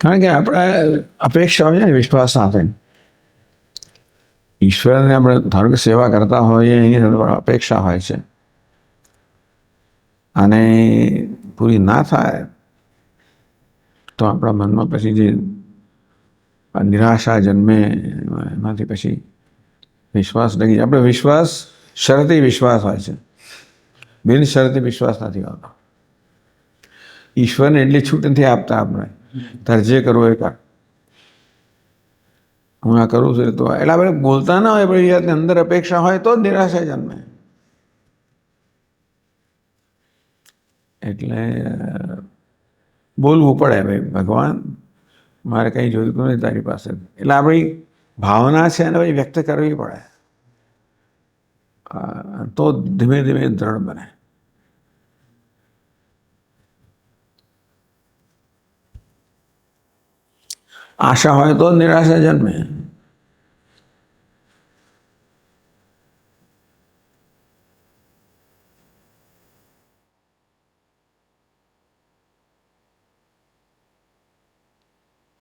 કારણ કે આપણે અપેક્ષા હોય ને વિશ્વાસ સાથે ઈશ્વરને આપણે ધારો કે સેવા કરતા હોઈએ એની અપેક્ષા હોય છે અને પૂરી ના થાય તો આપણા મનમાં પછી જે નિરાશા જન્મે એમાંથી પછી વિશ્વાસ ડગી જાય. આપણે વિશ્વાસ શરતી વિશ્વાસ હોય છે, બિન શરતી વિશ્વાસ નથી હોતો. ઈશ્વરને એટલી છૂટ નથી આપતા આપણે તારે જે કરવું એ કર, હું આ કરું છું તો એટલે આપણે બોલતા ના હોય પણ અંદર અપેક્ષા હોય તો જ નિરાશા જન્મે. એટલે બોલવું પડે ભાઈ ભગવાન મારે કંઈ જોઈતું નથી તારી પાસે, એટલે આપણી ભાવના છે એને ભાઈ વ્યક્ત કરવી પડે તો ધીમે ધીમે દ્રઢ બને. આશા હોય તો જ નિરાશા જન્મે.